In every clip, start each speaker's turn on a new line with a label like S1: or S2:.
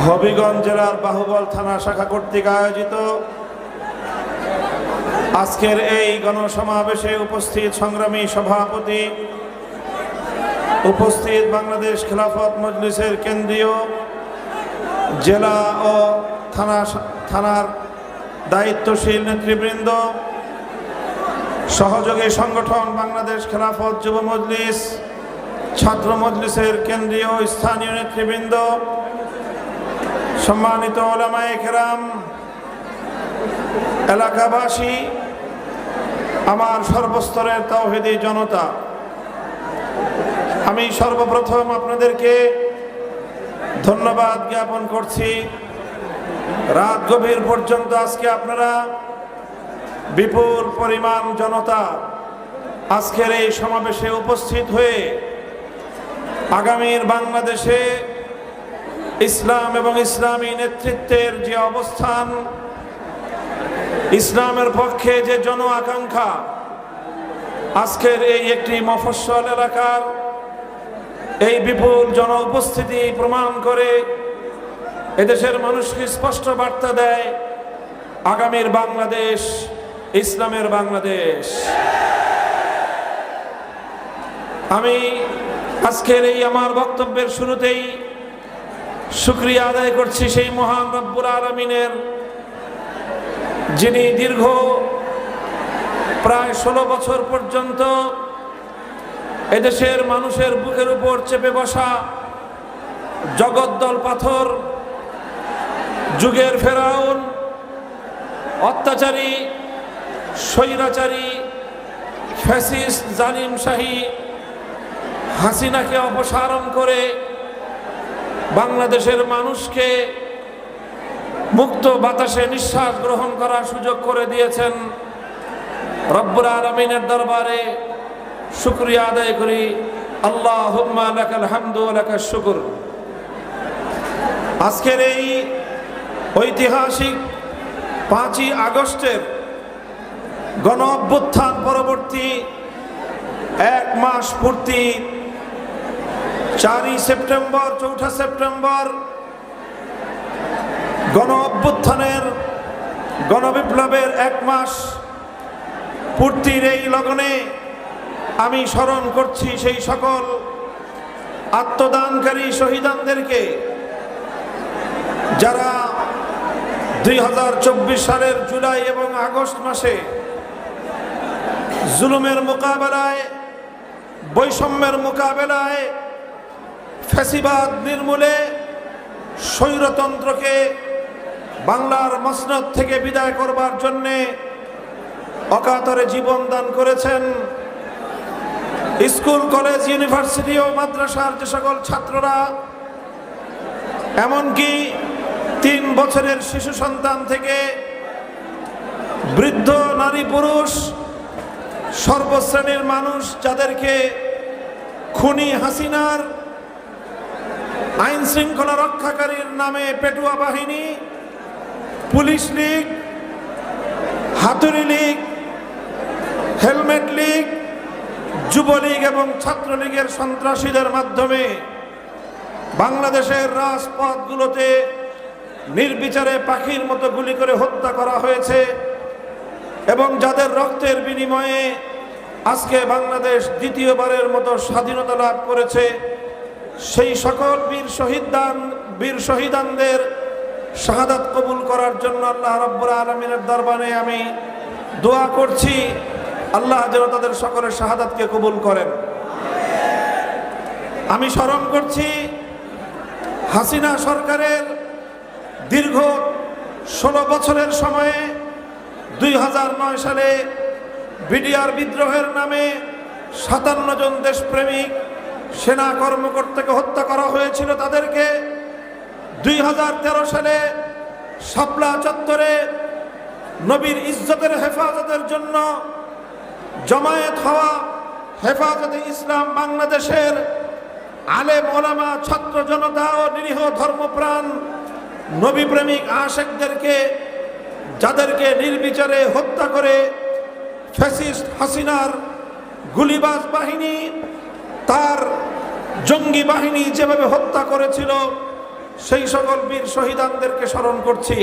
S1: হবিগঞ্জ জেলার বাহুবল থানা শাখা কর্তৃক আয়োজিত আজকের এই গণসমাবেশে উপস্থিত সংগ্রামী সভাপতি, উপস্থিত বাংলাদেশ খেলাফত মজলিসের কেন্দ্রীয় জেলা ও থানার দায়িত্বশীল নেতৃবৃন্দ, সহযোগী সংগঠন বাংলাদেশ খেলাফত যুব মজলিস, ছাত্র মজলিসের কেন্দ্রীয় স্থানীয় নেতৃবৃন্দ, সম্মানিত ওলামায়ে কেরাম, এলাকাবাসী, আমার সর্বস্তরের তাওহীদি জনতা, আমি সর্বপ্রথম আপনাদেরকে ধন্যবাদ জ্ঞাপন করছি। রাত গভীর পর্যন্ত আজকে আপনারা বিপুল পরিমাণ জনতা আজকের এই সমাবেশে উপস্থিত হয়ে আগামীর বাংলাদেশে ইসলাম এবং ইসলামী নেতৃত্বের যে অবস্থান, ইসলামের পক্ষে যে জন আকাঙ্ক্ষা, আজকের এই একটি মফস্বল এলাকার এই বিপুল জন উপস্থিতি প্রমাণ করে এদেশের মানুষকে স্পষ্ট বার্তা দেয় আগামীর বাংলাদেশ ইসলামের বাংলাদেশ। আমি আজকের এই আমার বক্তব্যের শুরুতেই শুকরিয়া আদায় করছি সেই মহান রব্বুল আলামিনের, যিনি দীর্ঘ প্রায় 16 বছর পর্যন্ত এদেশের মানুষের বুকের উপর চেপে বসা জগদ্দল পাথর, যুগের ফেরাউন, অত্যাচারী, স্বৈরাচারী, ফ্যাসিস্ট, জালিম শাহী হাসিনাকে অপসারণ করে বাংলাদেশের মানুষকে মুক্ত বাতাসে নিঃশ্বাস গ্রহণ করার সুযোগ করে দিয়েছেন। রব্বুল আলামিনের দরবারে শুকরিয়া আদায় করি। আল্লাহুম্মা লাকাল হামদু ওয়া লাকাশ শুকর। আজকের এই ঐতিহাসিক 5ই আগস্টের গণ অভ্যুত্থান পরবর্তী 1 মাস পূর্তি 4ই সেপ্টেম্বর, 4ঠা সেপ্টেম্বর গণ অভ্যুত্থানের গণবিপ্লবের 1 মাস পূর্তির এই লগনে আমি স্মরণ করছি সেই সকল আত্মদানকারী শহীদানদেরকে, যারা 2024 সালের জুলাই এবং আগস্ট মাসে জুলুমের মোকাবেলায়, বৈষম্যের মোকাবেলায়, ফ্যাসিবাদ নির্মূলে, স্বৈরতন্ত্রকে বাংলার মসনদ থেকে বিদায় করবার জন্যে অকাতরে জীবন দান করেছেন। স্কুল, কলেজ, ইউনিভার্সিটি ও মাদ্রাসার যে সকল ছাত্ররা, এমনকি 3 বছরের শিশু সন্তান থেকে বৃদ্ধ নারী পুরুষ, সর্বশ্রেণীর মানুষ, যাদেরকে খুনি হাসিনার আইন শৃঙ্খলা রক্ষাকারীর নামে পেটুয়া বাহিনী, পুলিশ লীগ, হাতুড়ি লীগ, হেলমেট লীগ, যুবলীগ এবং ছাত্রলীগের সন্ত্রাসীদের মাধ্যমে বাংলাদেশের রাজপথগুলোতে নির্বিচারে পাখির মতো গুলি করে হত্যা করা হয়েছে এবং যাদের রক্তের বিনিময়ে আজকে বাংলাদেশ দ্বিতীয়বারের মতো স্বাধীনতা লাভ করেছে, সেই সকল বীর শহীদানদের শাহাদাত কবুল করার জন্য আল্লাহ রাব্বুল আলামিনের দরবারে আমি দোয়া করছি, আল্লাহ যেন তাদের সকলের শাহাদাতকে কবুল করেন। আমি স্মরণ করছি হাসিনা সরকারের দীর্ঘ 16 বছরের সময়ে 2009 সালে বিডিআর বিদ্রোহের নামে 57 জন দেশপ্রেমিক সেনা কর্মকর্তাকে হত্যা করা হয়েছিল। তাদেরকে 2013 সালে শাপলা চত্বরে নবীর ইজ্জতের হেফাজতের জন্য জমায়েত হওয়া হেফাজতে ইসলাম বাংলাদেশের আলেম ওলামা, ছাত্র জনতা ও নিরীহ ধর্মপ্রাণ নবী প্রেমিক আশেকদেরকে, যাদেরকে নির্বিচারে হত্যা করে ফ্যাসিস্ট হাসিনার গুলিবাজ বাহিনী, তার জঙ্গি বাহিনী যেভাবে হত্যা করেছিল, সেই সকল বীর শহীদানদেরকে স্মরণ করছি।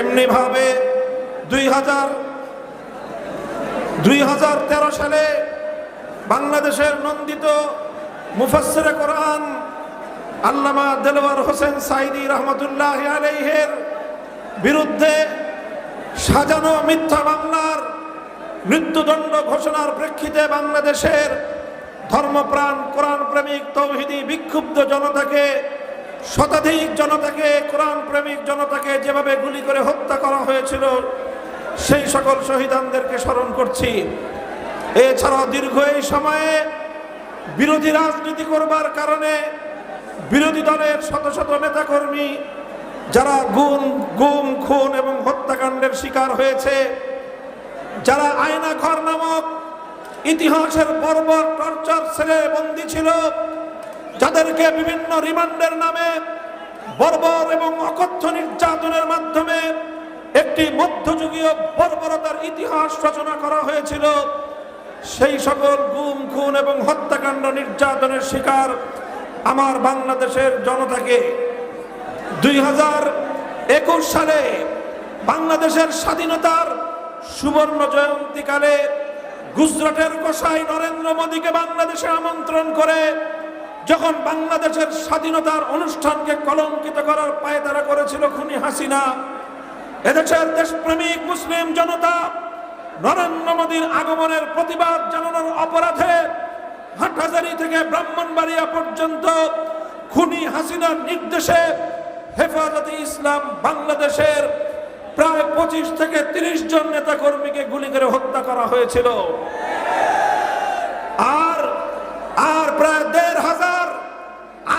S1: এমনিভাবে 2013 সালে বাংলাদেশের নন্দিত মুফাসসিরে কোরআন আল্লামা দেলওয়ার হোসেন সাঈদী রহমতুল্লাহ আলাইহির বিরুদ্ধে সাজানো মিথ্যা মামলার মৃত্যুদণ্ড ঘোষণার প্রেক্ষিতে বাংলাদেশের ধর্মপ্রাণ কোরআন প্রেমিক তৌহিদি বিক্ষুব্ধ জনতাকে, শতাধিক জনতাকে, কোরআন প্রেমিক জনতাকে যেভাবে গুলি করে হত্যা করা হয়েছিল, সেই সকল শহীদানদেরকে স্মরণ করছি। এছাড়াও দীর্ঘ এই সময়ে বিরোধী রাজনীতি করবার কারণে বিরোধী দলের শত শত নেতাকর্মী যারা গুম খুন এবং হত্যাকাণ্ডের শিকার হয়েছে, যারা আয়না ঘর নামক ইতিহাসের বর্বর টর্চার সেলে বন্দী ছিল, যাদেরকে বিভিন্ন রিমান্ডের নামে বর্বর এবং অকথ্য নির্যাতনের মাধ্যমে একটি মধ্যযুগীয় বর্বরতার ইতিহাস রচনা করা হয়েছিল, সেই সকল গুম খুন এবং হত্যাকাণ্ড নির্যাতনের শিকার আমার বাংলাদেশের জনতাকে 2021 সালে বাংলাদেশের স্বাধীনতার সুবর্ণ জয়ন্তীকালে গুজরাটের কসাই নরেন্দ্র মোদীকে বাংলাদেশে আমন্ত্রণ করে যখন বাংলাদেশের স্বাধীনতার অনুষ্ঠানকে কলঙ্কিত করার পায়তারা করেছিল খুনি হাসিনা, এদেশের দেশপ্রেমিক মুসলিম জনতা নরেন্দ্র মোদীর আগমনের প্রতিবাদ জানানোর অপরাধে হাটহাজারী থেকে ব্রাহ্মণবাড়িয়া পর্যন্ত খুনি হাসিনার নির্দেশে হেফাজতে ইসলাম বাংলাদেশের প্রায় 25 থেকে 30 জন নেতা কর্মীকে গুলি করে হত্যা করা হয়েছিল। আর প্রায় 1500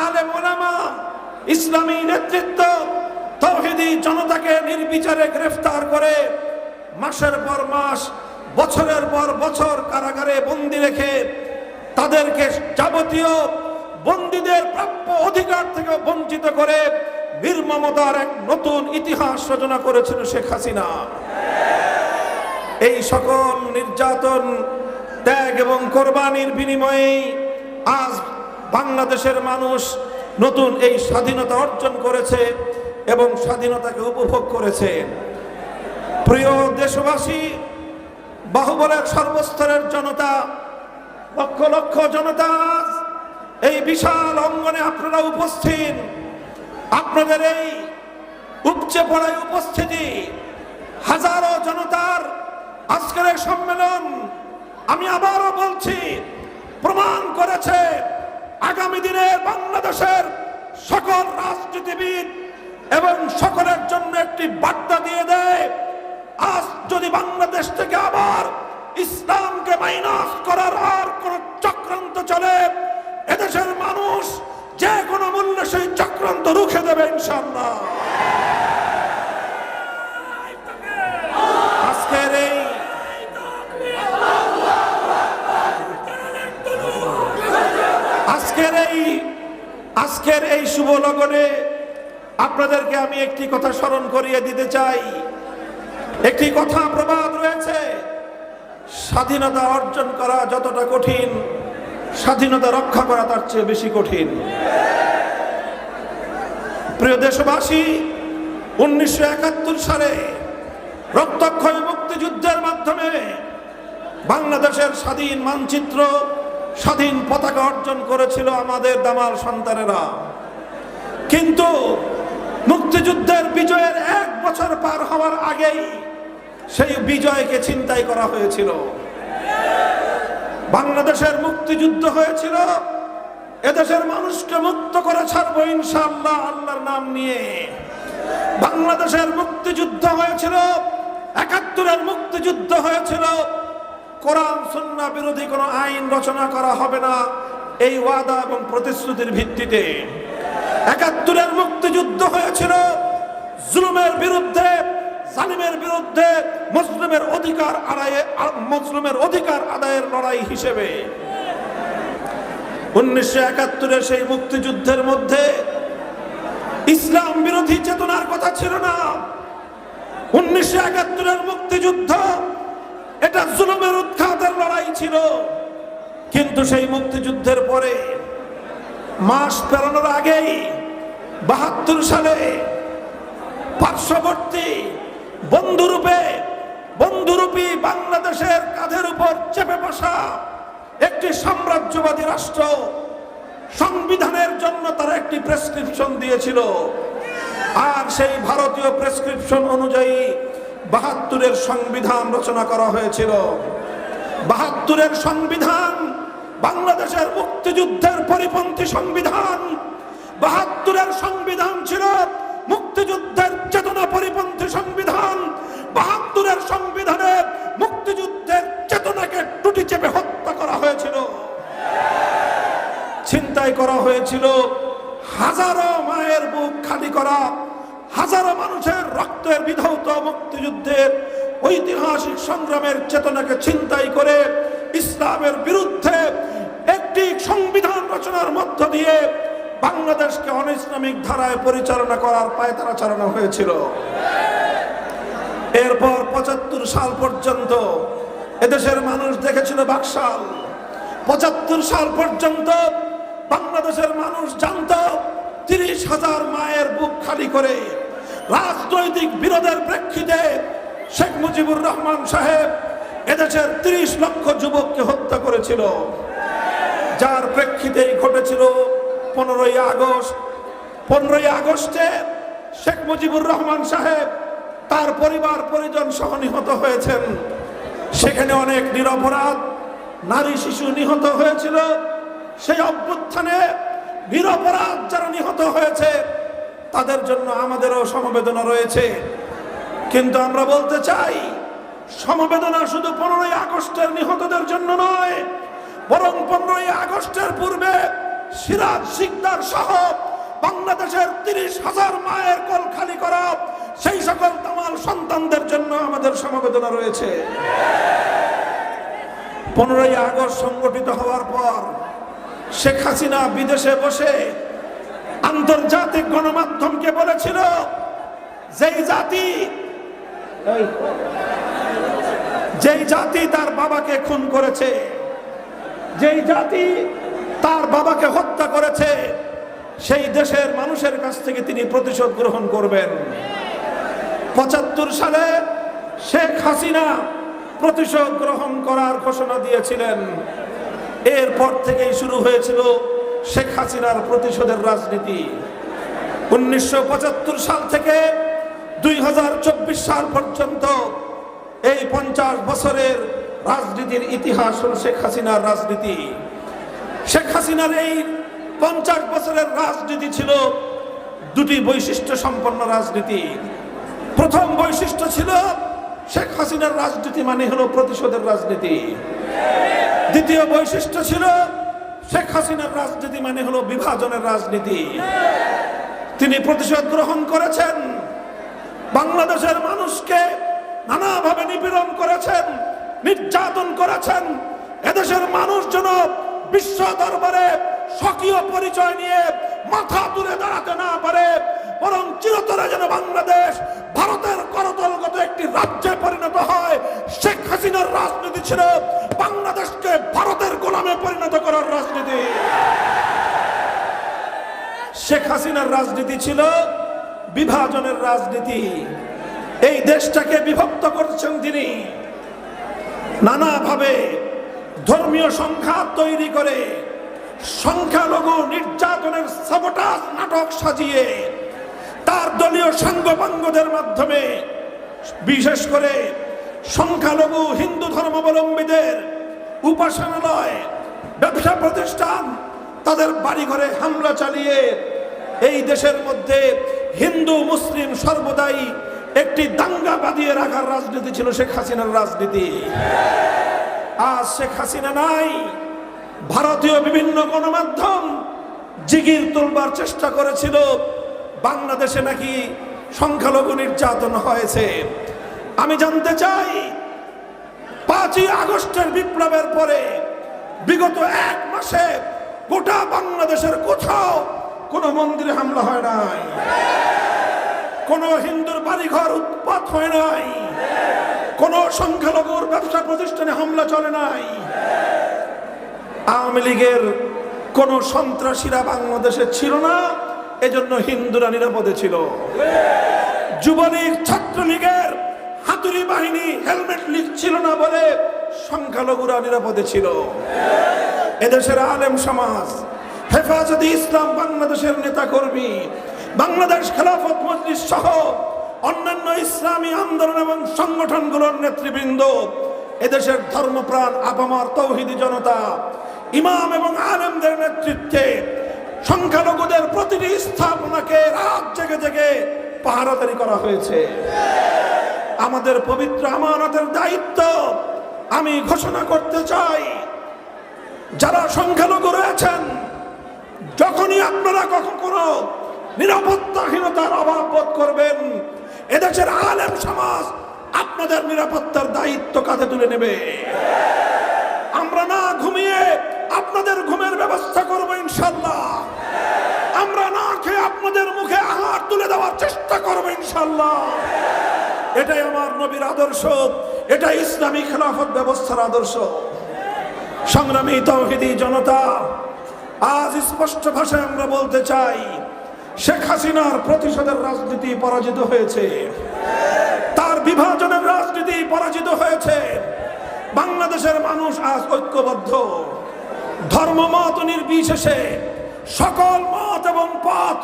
S1: আলেম ওলামা, ইসলামী নেতৃত্ব তৌহিদি জনতাকে নির্বিচারে গ্রেফতার করে মাসের পর মাস, বছরের পর বছর কারাগারে বন্দী রেখে তাদেরকে যাবতীয় বন্দীদের প্রাপ্য অধিকার থেকে বঞ্চিত করে নির্মমতার এক নতুন ইতিহাস রচনা করেছিল শেখ হাসিনা। এই সকল নির্যাতন, ত্যাগ এবং কোরবানির বিনিময়ে আজ বাংলাদেশের মানুষ নতুন এই স্বাধীনতা অর্জন করেছে এবং স্বাধীনতাকে উপভোগ করেছে। প্রিয় দেশবাসী, বাহুবলের সর্বস্তরের জনতা, লক্ষ লক্ষ জনতা এই বিশাল অঙ্গনে আপনারা উপস্থিত। আপনাদের এই উপচে পড়ায় উপস্থিতি, হাজারো জনতার আজকের এই সম্মেলন, আমি আবারও বলছি, প্রমাণ করেছে আগামী দিনের বাংলাদেশের সকল রাজনীতিবিদ এবং সকলের জন্য একটি বার্তা দিয়ে দেয়। আজ যদি বাংলাদেশ থেকে আবার ইসলামকে মাইনাস করার আর কোন চক্রান্ত চলে, এদেশের মানুষ যে কোনো মূল্যে সেই চক্রান্ত রুখে দেবে ইনশাআল্লাহ। আজকের এই শুভ লগনে আপনাদেরকে আমি একটি কথা স্মরণ করিয়ে দিতে চাই। একটি কথা প্রবাদ রয়েছে, স্বাধীনতা অর্জন করা যতটা কঠিন, স্বাধীনতা রক্ষা করা তার চেয়ে বেশি কঠিন। প্রিয় দেশবাসী, 1971 সালে রক্তক্ষয়ী মুক্তিযুদ্ধের মাধ্যমে বাংলাদেশের স্বাধীন মানচিত্র, স্বাধীন পতাকা অর্জন করেছিল আমাদের দামাল সন্তানেরা। কিন্তু মুক্তিযুদ্ধের বিজয়ের 1 বছর পার হওয়ার আগেই সেই বিজয়কে ছিনতাই করা হয়েছিল। বাংলাদেশের মুক্তিযুদ্ধ হয়েছিল এদেশের মানুষকে মুক্ত করে ছাড়বো ইনশাআল্লাহ আল্লাহর নাম নিয়ে। বাংলাদেশের মুক্তিযুদ্ধ হয়েছিল, 71-এর মুক্তিযুদ্ধ হয়েছিল কোরআন সুন্নাহ বিরোধী কোনো আইন রচনা করা হবে না এই ওয়াদা এবং প্রতিশ্রুতির ভিত্তিতে। 71-এর মুক্তিযুদ্ধ হয়েছিল জুলুমের বিরুদ্ধে, জালিমের বিরুদ্ধে মুসলিমের অধিকার আদায়ের লড়াই হিসেবে। 1971-এর সেই মুক্তিযুদ্ধের মধ্যে ইসলাম বিরোধী চেতনার কথা ছিল না। 1971-এর মুক্তিযুদ্ধ এটা জুলুমের উৎখাতের লড়াই ছিল। কিন্তু সেই মুক্তিযুদ্ধের পরে মাস পেরানোর আগেই 72 সালে পার্শ্ববর্তী বন্ধুরূপী বাংলাদেশের কাঁধের উপর চেপে বসা একটি সাম্রাজ্যবাদী রাষ্ট্র সংবিধানের জন্য তারা একটি প্রেসক্রিপশন দিয়েছিল, আর সেই ভারতীয় প্রেসক্রিপশন অনুযায়ী 72-এর সংবিধান রচনা করা হয়েছিল। 72-এর সংবিধান বাংলাদেশের মুক্তিযুদ্ধের পরিপন্থী সংবিধান। 72-এর সংবিধান ছিল মুক্তিযুদ্ধের চেতনা পরিপন্থী সংবিধান। 72-এর সংবিধানে মুক্তিযুদ্ধের চেতনাকে টুটি চেপে হত্যা করা হয়েছিল, ছিনতাই করা হয়েছিল, হাজারো মায়ের বুক খালি করা, হাজারো মানুষের রক্তের বিধৌত মুক্তিযুদ্ধের ঐতিহাসিক সংগ্রামের চেতনাকে ছিনতাই করে ইসলামের বিরুদ্ধে একটি সংবিধান রচনার মধ্য দিয়ে বাংলাদেশকে অনইসলামিক ধারায় পরিচালনা করার পায়তারা চালানো হয়েছিল। এরপর 75 সাল পর্যন্ত এদেশের মানুষ দেখেছিল বাকশাল। 75 সাল পর্যন্ত বাংলাদেশের মানুষ জানত 30,000 মায়ের বুক খালি করে রাজনৈতিক বিরোধের প্রেক্ষিতে শেখ মুজিবুর রহমান সাহেব এদেশের 30 লক্ষ যুবককে হত্যা করেছিল, যার প্রেক্ষিতেই ঘটেছিল 15ই আগস্ট। 15ই আগস্টে শেখ মুজিবুর রহমান সাহেব তার পরিবার পরিজন সহ নিহত হয়েছেন। সেখানে অনেক নিরপরাধ নারী শিশু নিহত হয়েছিল। সেই অভ্যুত্থানে নিরপরাধ যারা নিহত হয়েছে তাদের জন্য আমাদেরও সমবেদনা রয়েছে। কিন্তু আমরা বলতে চাই, সমবেদনা শুধু 15ই আগস্টের নিহতদের জন্য নয়, বরং 15ই আগস্টের পূর্বে সিরাজ শিকদার সহ বাংলাদেশের 30,000 মায়ের কোল খালি করা সেই সকল তামাল সন্তানদের জন্য আমাদের সমবেদনা রয়েছে। 15ই আগস্ট সংগঠিত হওয়ার পর শেখ হাসিনা বিদেশে বসে আন্তর্জাতিক গণমাধ্যমকে বলেছিল, যেই জাতি তার বাবাকে খুন করেছে, যেই জাতি তার বাবাকে হত্যা করেছে, সেই দেশের মানুষের কাছ থেকে তিনি প্রতিশোধ গ্রহণ করবেন। 75 সালে শেখ হাসিনা প্রতিশোধ গ্রহণ করার ঘোষণা দিয়েছিলেন। এরপর থেকেই শুরু হয়েছিল শেখ হাসিনার প্রতিশোধের রাজনীতি। 1975 সাল থেকে 2024 সাল পর্যন্ত এই 50 বছরের রাজনীতির ইতিহাস হল শেখ হাসিনার রাজনীতি। শেখ হাসিনার এই 50 বছরের রাজনীতি ছিল দুটি বৈশিষ্ট্য সম্পন্ন রাজনীতি। প্রথম বৈশিষ্ট্য ছিল শেখ হাসিনার রাজনীতি মানে হলো প্রতিশোধের রাজনীতি। দ্বিতীয় বৈশিষ্ট্য ছিল শেখ হাসিনার রাজনীতি মানে হলো বিভাজনের রাজনীতি। তিনি প্রতিশোধ গ্রহণ করেছেন, বাংলাদেশের মানুষকে নানাভাবে নিপীড়ন করেছেন, নির্যাতন করেছেন। এদেশের মানুষ যেন বিশ্ব দরবারে স্বকীয় পরিচয় নিয়ে মাথা তুলে দাঁড়াতে না পারে, বরং চিরতরে যেন বাংলাদেশ ভারতের করতলগত একটি রাজ্যে পরিণত হয়। শেখ হাসিনার রাজনীতি ছিল বাংলাদেশকে ভারতের গোলামে পরিণত করার রাজনীতি। শেখ হাসিনার রাজনীতি ছিল বিভাজনের রাজনীতি। এই দেশটাকে বিভক্ত করেছেন তিনি নানাভাবে, ধর্মীয় সংঘাত তৈরি করে, সংখ্যালঘু নির্যাতনের সাবোটাজ নাটক সাজিয়ে, তার দলীয় সাঙ্গপাঙ্গদের মাধ্যমে, বিশেষ করে সংখ্যালঘু হিন্দু ধর্মাবলম্বীদের উপাসনালয়, ব্যবসা প্রতিষ্ঠান, তাদের বাড়িঘরে হামলা চালিয়ে এই দেশের মধ্যে হিন্দু মুসলিম সর্বদাই একটি দাঙ্গা বাঁধিয়ে রাখার রাজনীতি ছিল শেখ হাসিনার রাজনীতি। আজ শেখ হাসিনা নাই। ভারতীয় বিভিন্ন গণমাধ্যম জিগির তুলবার চেষ্টা করেছিল বাংলাদেশে নাকি সংখ্যালঘু নির্যাতন হয়েছে। আমি জানতে চাই, 5ই আগস্টের বিপ্লবের পরে বিগত 1 মাসে গোটা বাংলাদেশের কোথাও কোনো মন্দিরে হামলা হয় নাই, কোন হিন্দুর বাড়িঘর উৎপাত হয় নাই, কোন সংখ্যালঘুর ব্যবসা প্রতিষ্ঠানে হামলা চলে নাই। আওয়ামী লীগের কোন সন্ত্রাসীরা বাংলাদেশে ছিল না, এজন্য হিন্দুরা নিরাপদে ছিল। যুবলীগ ছাত্রলীগের হাতুড়ি বাহিনী হেলমেট লীগ ছিল না বলে সংখ্যালঘুরা নিরাপদে ছিল। এদেশের আলেম সমাজ, হেফাজতে ইসলাম বাংলাদেশের নেতা কর্মী, বাংলাদেশ খেলাফত মজলিস সহ অন্যান্য ইসলামী আন্দোলন এবং সংগঠনগুলোর নেতৃবৃন্দ, এদেশের ধর্মপ্রাণ আপামর তৌহিদি জনতা, ইমাম এবং আলেমদের নেতৃত্বে সংখ্যালঘুদের প্রতিটি স্থাপনাকে রাত জেগে জেগে পাহারাদারি করা হয়েছে। আমাদের পবিত্র আমানতের দায়িত্ব আমি ঘোষণা করতে চাই, যারা সংখ্যালঘু রয়েছেন, যখনই আপনারা কখনো নিরাপত্তাহীনতার অভাব বোধ করবেন, এদেশের আলেম সমাজ আপনাদের নিরাপত্তার দায়িত্ব কাঁধে তুলে নেবে। আমরা না ঘুমিয়ে আপনাদের ঘুমের ব্যবস্থা করবো ইনশাল্লাহ। আমরা না খেয়ে আপনাদের মুখে আহার তুলে দেওয়ার চেষ্টা করবো ইনশাল্লাহ। এটাই আমার নবীর আদর্শ, এটা ইসলামী খেলাফত ব্যবস্থার আদর্শ। সংগ্রামী তাওহীদি জনতা, আজ স্পষ্ট ভাষায় আমরা বলতে চাই, শেখ হাসিনার প্রতিশোধের রাজনীতি পরাজিত হয়েছে, তার বিভাজনের রাজনীতি পরাজিত হয়েছে। বাংলাদেশের মানুষ আজ ঐক্যবদ্ধ, ধর্মমত নির্বিশেষে সকল মত এবং পথ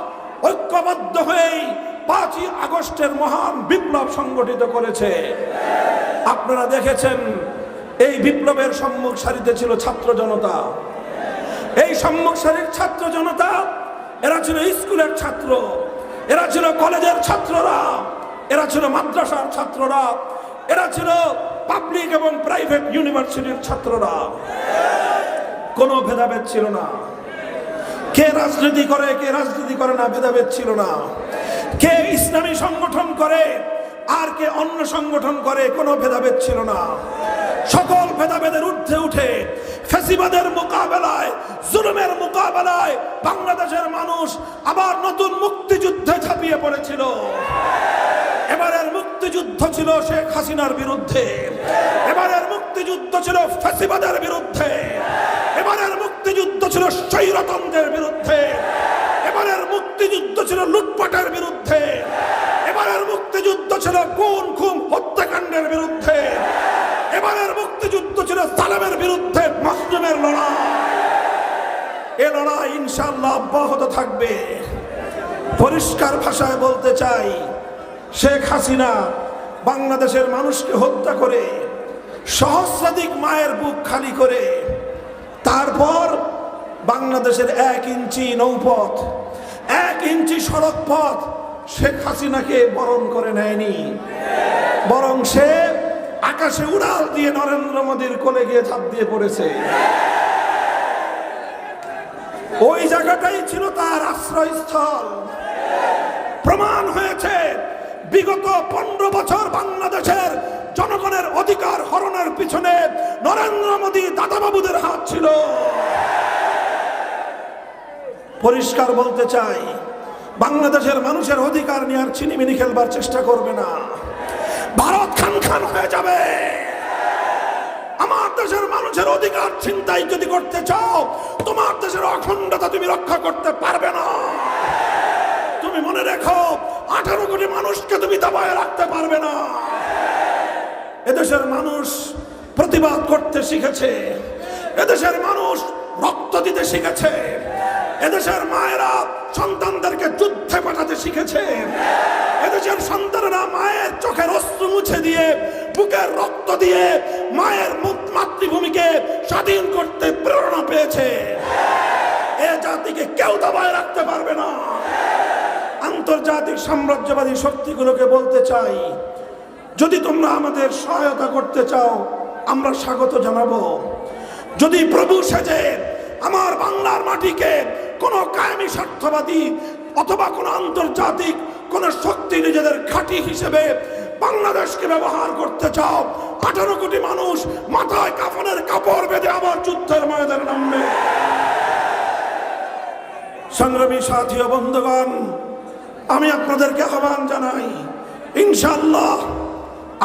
S1: ঐক্যবদ্ধ হয়েই 5ই আগস্টের মহান বিপ্লব সংগঠিত করেছে। আপনারা দেখেছেন, এই বিপ্লবের সম্মুখ সারিতে ছিল ছাত্র জনতা। এই সম্মুখ সারির ছাত্র জনতা, এরা ছিল স্কুলের ছাত্র, এরা ছিল কলেজের ছাত্ররা, এরা ছিল মাদ্রাসার ছাত্ররা, এরা ছিল পাবলিক এবং প্রাইভেট ইউনিভার্সিটির ছাত্ররা। কোনো ভেদাভেদ ছিল না। কে রাজনীতি করে কে রাজনীতি করে না ভেদাভেদ ছিল না। কে ইসলামী সংগঠন করে আর কে অন্য সংগঠন করে কোনো ভেদাভেদ ছিল না। সকল ভেদাভেদের ঊর্ধ্বে উঠে ফ্যাসিবাদের মোকাবেলায়, জুলুমের মোকাবেলায় বাংলাদেশের মানুষ আবার নতুন মুক্তিযুদ্ধে ঝাঁপিয়ে পড়েছিল। এবারের মুক্তিযুদ্ধ ছিল শেখ হাসিনার বিরুদ্ধে, এবারের মুক্তিযুদ্ধ ছিল ফ্যাসিবাদের বিরুদ্ধে, এবারের মুক্তিযুদ্ধ ছিল স্বৈরতন্ত্রের বিরুদ্ধে, এবারের মুক্তিযুদ্ধ ছিল লুটপাটের বিরুদ্ধে, এবারের মুক্তিযুদ্ধ ছিল খুন খুন হত্যাকাণ্ডের বিরুদ্ধে, এবারের মুক্তিযুদ্ধ ছিল সালামের বিরুদ্ধে মাসুমের লড়াই। এ লড়াই ইনশাআল্লাহ অব্যাহত থাকবে। পরিষ্কার ভাষায় বলতে চাই, শেখ হাসিনা বাংলাদেশের মানুষকে হত্যা করে সহস্রাধিক মায়ের বুক খালি করে তারপর বাংলাদেশের 1 ইঞ্চি নৌপথ, 1 ইঞ্চি সড়ক পথ শেখ হাসিনাকে বরণ করে নেয়নি, বরং সে আকাশে উড়াল দিয়ে নরেন্দ্র মোদীর কোলে গিয়ে ঝাঁপ দিয়ে পড়েছে। ওই জায়গাটাই ছিল তার আশ্রয়স্থল। প্রমাণ হয়েছে, বিগত 15 বছর বাংলাদেশের জনগণের অধিকার হরণের পিছনে নরেন্দ্র মোদী দাদাবাবুদের হাত ছিল। পরিষ্কার বলতে চাই, বাংলাদেশের মানুষের অধিকার নিয়ে আর ছিনিমিনি খেলবার চেষ্টা করবে না। ভারত খান খান হয়ে যাবে। আমার দেশের মানুষের অধিকার ছিনতাই যদি করতে চাও, তোমার দেশের অখণ্ডতা তুমি রক্ষা করতে পারবে না। তুমি মনে রেখো, 18 কোটি মানুষকে তুমি দাবায় রাখতে পারবে না। এদেশের মানুষ প্রতিবাদ করতে শিখেছে, এদেশের মানুষ রক্ত দিতে শিখেছে, এদেশের মায়েরা সন্তানদেরকে যুদ্ধে পাঠাতে শিখেছে, এদেশের সন্তানেরা মায়ের চোখের অশ্রু মুছে দিয়ে, বুকের রক্ত দিয়ে মায়ের মাতৃভূমিকে স্বাধীন করতে প্রেরণা পেয়েছে। এ জাতিকে কেউ দাবায় রাখতে পারবে না। আন্তর্জাতিক সাম্রাজ্যবাদী শক্তিগুলোকে বলতে চাই, যদি তোমরা আমাদের সহায়তা করতে চাও, আমরা স্বাগত জানাবো। যদি প্রভু সেজে আমার বাংলার মাটিকে কোনো কায়েমি স্বার্থবাদী অথবা কোনো আন্তর্জাতিক কোন শক্তি নিজেদের ঘাঁটি হিসেবে বাংলাদেশকে ব্যবহার করতে চাও, 18 কোটি মানুষ মাথায় কাফনের কাপড় বেঁধে আবার যুদ্ধের ময়দানে নামবে। সংগ্রামী সাথী ও বন্ধুগণ, আমি আপনাদেরকে আহ্বান জানাই, ইনশাআল্লাহ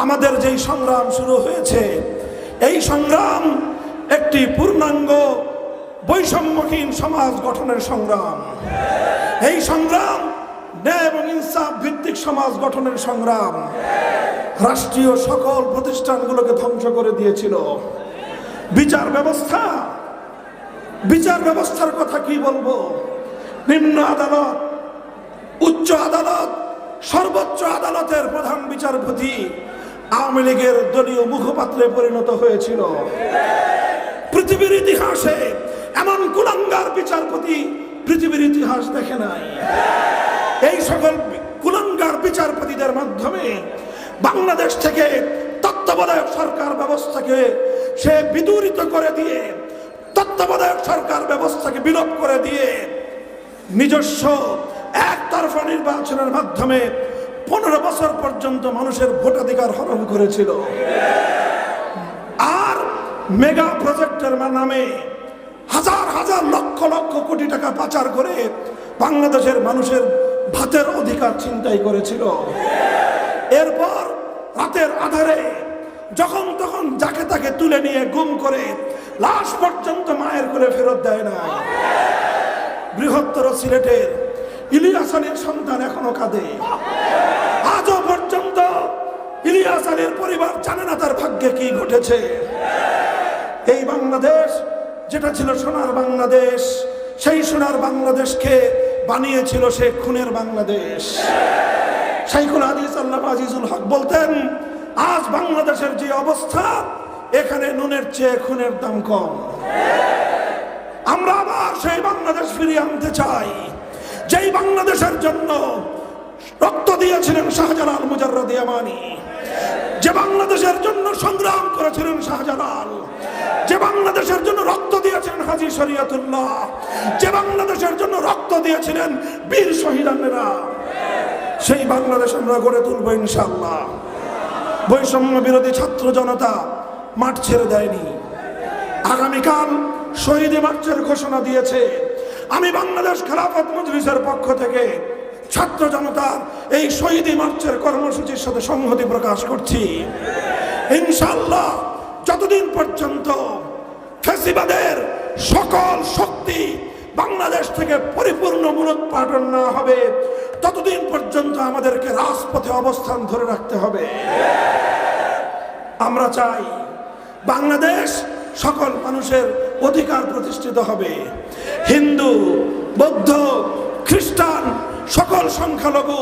S1: আমাদের যেই সংগ্রাম শুরু হয়েছে, এই সংগ্রাম একটি পূর্ণাঙ্গ বৈষম্যহীন সমাজ গঠনের সংগ্রাম।
S2: এই সংগ্রাম ন্যায় এবং ইনসাফ ভিত্তিক সমাজ গঠনের সংগ্রাম রাষ্ট্রীয় সকল প্রতিষ্ঠানগুলোকে ধ্বংস করে দিয়েছিল। বিচার ব্যবস্থার কথা কি বলবো? নিম্ন আদালত, উচ্চ আদালত, সর্বোচ্চ আদালতের প্রধান বিচারপতি আওয়ামী লীগের দলীয় মুখপাত্রে পরিণত হয়েছিল। পৃথিবীর ইতিহাসে এমন কুলাঙ্গার বিচারপতি পৃথিবীর ইতিহাস দেখে নাই। এই সকল কুলাঙ্গার বিচারপতিদের মাধ্যমে বাংলাদেশ থেকে তত্ত্বাবধায়ক সরকার ব্যবস্থাকে সে বিদূরিত করে দিয়ে, তত্ত্বাবধায়ক সরকার ব্যবস্থাকে বিলোপ করে দিয়ে নিজস্ব একতরফা নির্বাচনের মাধ্যমে 15 বছর পর্যন্ত মানুষের ভোটাধিকার হরণ করেছিল। আর মেগা প্রজেক্টের নামে হাজার হাজার লক্ষ লক্ষ কোটি টাকা পাচার করে বাংলাদেশের মানুষের ভাতের অধিকার ছিনতাই করেছিল। এরপর রাতের আধারে যখন তখন যাকে তাকে তুলে নিয়ে গুম করে লাশ পর্যন্ত মায়ের কোলে ফেরত দেয় না। বৃহত্তর সিলেটের ইলিয়াস আলীর সন্তান এখনো কাঁদে। আজও পর্যন্ত ইলিয়াস আলীর পরিবার জানে না তার ভাগ্যে কি ঘটেছে। এই বাংলাদেশ যেটা ছিল সোনার বাংলাদেশ, সেই সোনার বাংলাদেশকে বানিয়েছিল সে খুনের বাংলাদেশ। শাইখুল হাদিস আল্লামা আজিজুল হক বলতেন, আজ বাংলাদেশের যে অবস্থা, এখানে নুনের চেয়ে খুনের দাম কম। আমরা আবার সেই বাংলাদেশ ফিরিয়ে আনতে চাই, যেই বাংলাদেশের জন্য রক্ত দিয়েছিলেন শাহজালাল মুজাররদ ইয়ামানি, যে বাংলাদেশের জন্য সংগ্রাম করেছিলেন শাহজালাল, যে বাংলাদেশের জন্য রক্ত দিয়েছিলেন হাজী শরীয়তুল্লাহ, যে বাংলাদেশের জন্য রক্ত দিয়েছিলেন বীর শহীদানেরা। সেই বাংলাদেশ আমরা গড়ে তুলব ইনশাআল্লাহ। বৈষম্য বিরোধী ছাত্র জনতা মাঠ ছেড়ে দেয়নি। আগামীকাল শহীদ মার্চের ঘোষণা দিয়েছে। আমি বাংলাদেশ খেলাফত মজলিসের পক্ষ থেকে ছাত্র জনতার এই শহীদ মার্চের কর্মসূচির সাথে সংহতি প্রকাশ করছি। ইনশাআল্লাহ যতদিন পর্যন্ত ফ্যাসিবাদের সকল শক্তি বাংলাদেশ থেকে পরিপূর্ণ মূলোৎপাটন না হবে, ততদিন পর্যন্ত আমাদেরকে রাজপথে অবস্থান ধরে রাখতে হবে। আমরা চাই বাংলাদেশ সকল মানুষের অধিকার প্রতিষ্ঠিত হবে। হিন্দু, বৌদ্ধ, খ্রিস্টান, সকল সংখ্যালঘু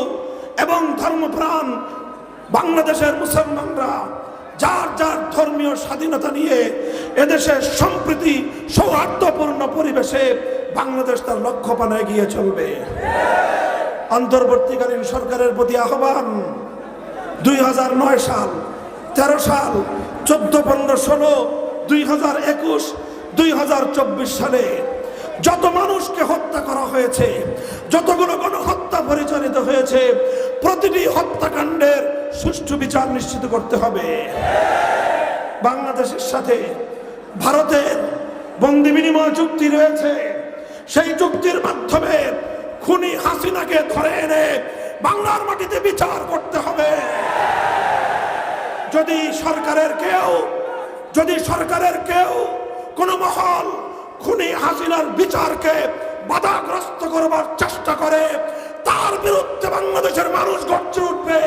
S2: এবং ধর্মপ্রাণ বাংলাদেশের মুসলমানরা যার যার ধর্মীয় স্বাধীনতা নিয়ে এদেশের সম্প্রীতি সৌহার্দ্যপূর্ণ পরিবেশে বাংলাদেশ তার লক্ষ্যপানে এগিয়ে চলবে। অন্তর্বর্তীকালীন সরকারের প্রতি আহ্বান, 2009 সাল, 13 সাল, 14, 15, 16, 2021, 2024 সালে যত মানুষকে হত্যা করা হয়েছে, যতগুলো গণহত্যা পরিচালিত হয়েছে, প্রতিটি হত্যাকাণ্ডের সুষ্ঠু বিচার নিশ্চিত করতে হবে। বাংলাদেশের সাথে ভারতের বন্দি বিনিময় চুক্তি রয়েছে। সেই চুক্তির মাধ্যমে খুনি হাসিনাকে ধরে এনে বাংলার মাটিতে বিচার করতে হবে। যদি সরকারের কেউ কোনো মহল খুনি হাসিনার বিচারকে বাধাগ্রস্ত করবার চেষ্টা করে, তার বিরুদ্ধে বাংলাদেশের মানুষ গর্জে উঠবে।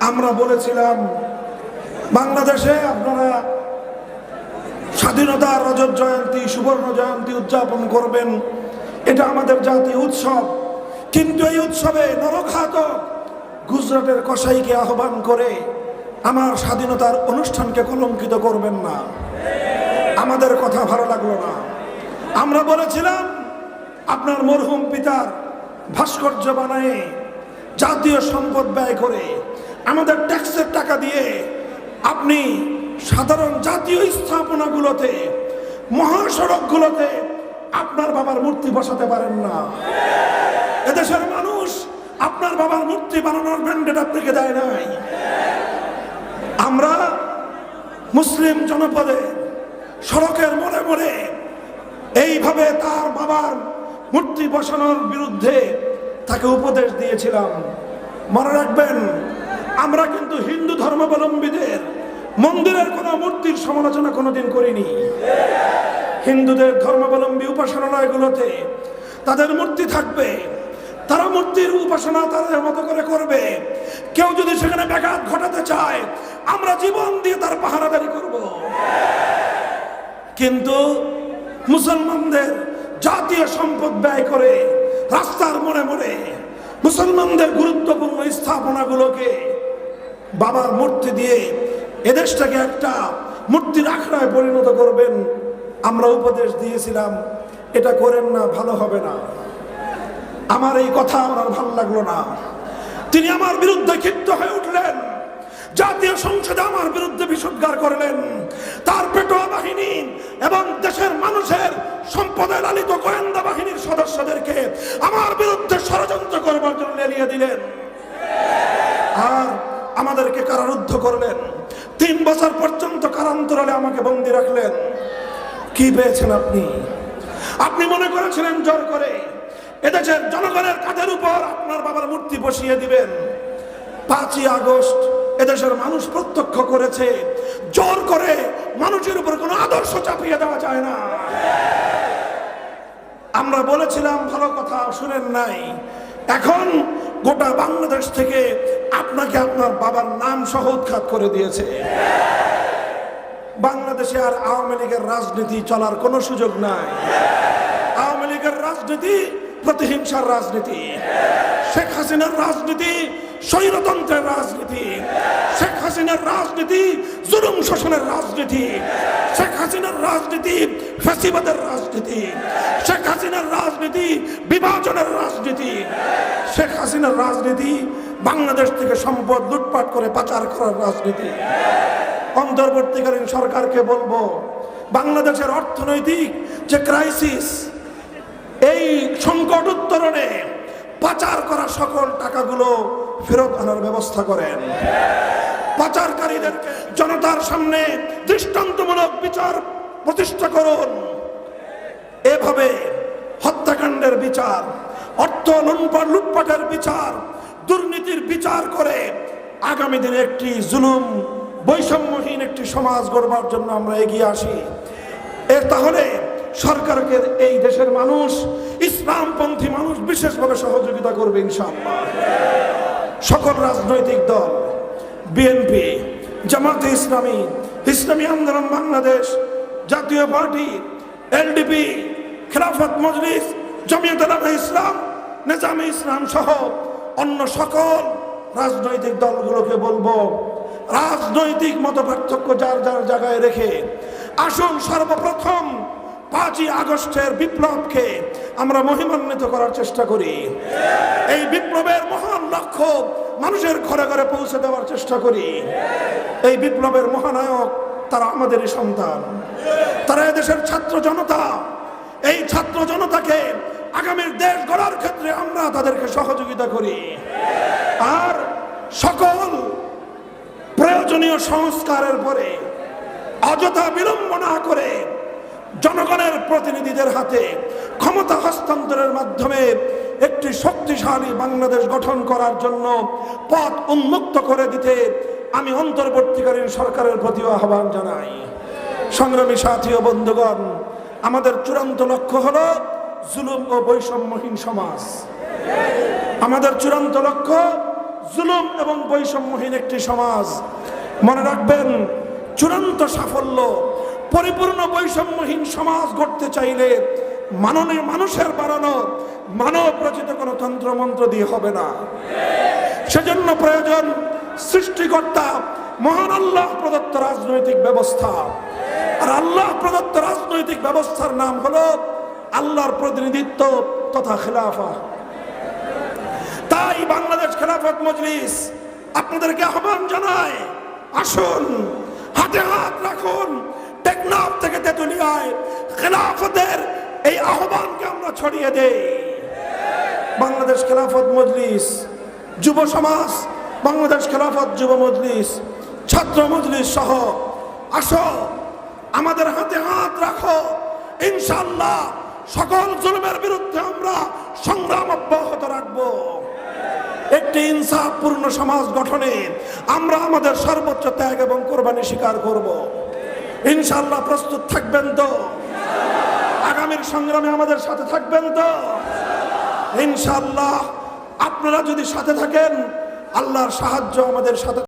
S2: আমরা বলেছিলাম বাংলাদেশে আপনারা স্বাধীনতার রজত জয়ন্তী, সুবর্ণ জয়ন্তী উদযাপন করবেন, এটা আমাদের জাতীয় উৎসব। কিন্তু এই উৎসবে নরঘাতক গুজরাটের কসাইকে আহ্বান করে আমার স্বাধীনতার অনুষ্ঠানকে কলঙ্কিত করবেন না। আমাদের কথা ভালো লাগলো না। আমরা বলেছিলাম আপনার মরহুম পিতার ভাস্কর্য বানায় জাতীয় সম্পদ ব্যয় করে আমাদের ট্যাক্সের টাকা দিয়ে আপনি সাধারণ জাতীয় স্থাপনাগুলোতে, মহাসড়কগুলোতে আপনার বাবার মূর্তি বসাতে পারেন না। এদেশের মানুষ আপনার বাবার মূর্তি বানানোর ম্যান্ডেট আপনাকে দেয় নাই। আমরা মুসলিম জনপদে সড়কের মোড়ে মোড়ে এইভাবে তার বাবার মূর্তি বসানোর বিরুদ্ধে তাকে উপদেশ দিয়েছিলাম। মনে রাখবেন, আমরা কিন্তু হিন্দু ধর্মাবলম্বীদের মন্দিরের কোনো মূর্তির সমালোচনা কোনোদিন করিনি। হিন্দুদের ধর্মাবলম্বী উপাসনালয়গুলোতে তাদের মূর্তি থাকবে, তারা মূর্তির উপাসনা তাদের মতো করে করবে। কেউ যদি সেখানে ব্যাঘাত ঘটাতে চায়, আমরা জীবন দিয়ে তার পাহারাদারি করব। কিন্তু মুসলমানদের জাতীয় সম্পদ ব্যয় করে রাস্তার মোড়ে মোড়ে মুসলমানদের গুরুত্বপূর্ণ স্থাপনাগুলোকে বাবার মূর্তি দিয়ে এদেশটাকে একটা মূর্তির আখড়ায় পরিণত করবেন, আমরা উপদেশ দিয়েছিলাম এটা করেন না, ভালো হবে না। আমার এই কথা আমার ভালো লাগলো না। তিনি আমার বিরুদ্ধে ক্ষিপ্ত হয়ে উঠলেন, জাতীয় সংসদে আমার বিরুদ্ধে বিষোদ্গার করলেন। তার পেটোয়া বাহিনী এবং দেশের মানুষের সম্পদে লালিত গোয়েন্দা বাহিনীর সদস্যদেরকে আমার বিরুদ্ধে ষড়যন্ত্র করবার জন্য লেলিয়ে দিলেন আর আমাদেরকে কারারুদ্ধ করলেন। 3 বছর পর্যন্ত কারান্তরালে আমাকে বন্দী রাখলেন। কি পেয়েছেন আপনি? আপনি মনে করেছিলেন জোর করে এদেশের জনগণের কাঁধের উপর আপনার বাবার মূর্তি বসিয়ে দিবেন। 5ই আগস্ট এদেশের মানুষ প্রত্যক্ষ করেছে, জোর করে মানুষের উপর কোনো আদর্শ চাপিয়ে দেওয়া যায় না। আমরা বলেছিলাম ভালো কথা, শুনেন নাই। এখন গোটা বাংলাদেশ থেকে আপনাকে আপনার বাবার নাম সহ উৎখাত করে দিয়েছে। বাংলাদেশে আর আওয়ামী লীগের রাজনীতি চলার কোনো সুযোগ নাই। আওয়ামী লীগের রাজনীতি প্রতিহিংসার রাজনীতি, শেখ হাসিনার রাজনীতি স্বৈরতন্ত্রের রাজনীতি, শেখ হাসিনার রাজনীতি জুলুম শোষণের রাজনীতি, শেখ হাসিনার রাজনীতি ফ্যাসিবাদের রাজনীতি, শেখ হাসিনার রাজনীতি বিভাজনের রাজনীতি, শেখ হাসিনার রাজনীতি বাংলাদেশ থেকে সম্পদ লুটপাট করে পাচার করার রাজনীতি। অন্তর্বর্তীকালীন সরকারকে বলবো, বাংলাদেশের অর্থনৈতিক যে ক্রাইসিস, এই সংকট উত্তরণে পাচার করা সকল টাকাগুলো ফেরত আনার ব্যবস্থা করেন। পাচারকারীদেরকে জনতার সামনে দৃষ্টান্তমূলক বিচার প্রতিষ্ঠা করুন। এভাবে হত্যাকাণ্ডের বিচার, অর্থ লুটপাটের বিচার, দুর্নীতির বিচার করে আগামী দিনে একটি জুলুম বৈষম্যহীন একটি সমাজ গড়বার জন্য আমরা এগিয়ে আসি। তাহলে সরকারকে এই দেশের মানুষ, ইসলামপন্থী মানুষ বিশেষভাবে সহযোগিতা করবে ইনশাআল্লাহ। সকল রাজনৈতিক দল, বিএনপি, জামাতে ইসলামী, ইসলামী আন্দোলন বাংলাদেশ, জাতীয় পার্টি, এলডিপি, খেলাফত মজলিস, জমিয়ত উলামা ইসলাম, নেজামে ইসলাম সহ অন্য সকল রাজনৈতিক দলগুলোকে বলবো, রাজনৈতিক মতপার্থক্য যার যার জায়গায় রেখে আসুন সর্বপ্রথম 5ই আগস্টের বিপ্লবকে আমরা মহিমান্বিত করার চেষ্টা করি। এই বিপ্লবের মহান লক্ষ্য মানুষের ঘরে ঘরে পৌঁছে দেওয়ার চেষ্টা করি। এই বিপ্লবের মহানায়ক তারা আমাদেরই সন্তান, তারা এদেশের ছাত্র জনতা। এই ছাত্র জনতাকে আগামীর দেশ গড়ার ক্ষেত্রে আমরা তাদেরকে সহযোগিতা করি। আর সকল প্রয়োজনীয় সংস্কারের পরে অযথা বিলম্ব না করে জনগণের প্রতিনিধিদের হাতে ক্ষমতা হস্তান্তরের মাধ্যমে একটি শক্তিশালী বাংলাদেশ গঠন করার জন্য পথ উন্মুক্ত করে দিতে আমি অন্তর্বর্তীকালীন সরকারের প্রতি আহ্বান জানাই। সংগ্রামী সাথী ও বন্ধুগণ, আমাদের চূড়ান্ত লক্ষ্য হলো জুলুম ও বৈষম্যহীন সমাজ। আমাদের চূড়ান্ত লক্ষ্য জুলুম এবং বৈষম্যহীন একটি সমাজ। মনে রাখবেন, চূড়ান্ত সাফল্য, পরিপূর্ণ বৈষম্যহীন সমাজ গড়তে চাইলে মাননীয় মানুষের বানানো মানব রচিত কোনো তন্ত্রমন্ত্র দিয়ে হবে না। সেজন্য প্রয়োজন সৃষ্টিকর্তা মহান আল্লাহ প্রদত্ত রাজনৈতিক ব্যবস্থা। আর আল্লাহ প্রদত্ত রাজনৈতিক ব্যবস্থার নাম হলো আল্লাহর প্রতিনিধিত্ব তথা খেলাফা। তাই বাংলাদেশ খেলাফত মজলিস আপনাদেরকে আহ্বান জানায়, আসুন হাতে হাত রাখুন, টেকনাফ থেকে তেতুলিয়ায় খেলাফতের এই আহ্বানকে আমরা ছড়িয়ে দেই। বাংলাদেশ খেলাফত মজলিস, যুব সমাজ, বাংলাদেশ খেলাফত যুব মজলিস, ছাত্র মজলিস সহ আসো আমাদের হাতে হাত রাখো, ইনশাআল্লাহ সকল জুলুমের বিরুদ্ধে আমরা সংগ্রাম অব্যাহত রাখবো। একটি ইনসাফপূর্ণ সমাজ গঠনে আমরা আমাদের সর্বোচ্চ ত্যাগ এবং কোরবানি স্বীকার করব। ইনশাআল্লাহ প্রস্তুত থাকবেন তো? আগামীর সংগ্রামে আমাদের সাথে থাকবেন তো? ইনশাআল্লাহ আপনারা যদি সাথে থাকেন, আল্লাহর সাহায্য আমাদের সাথে।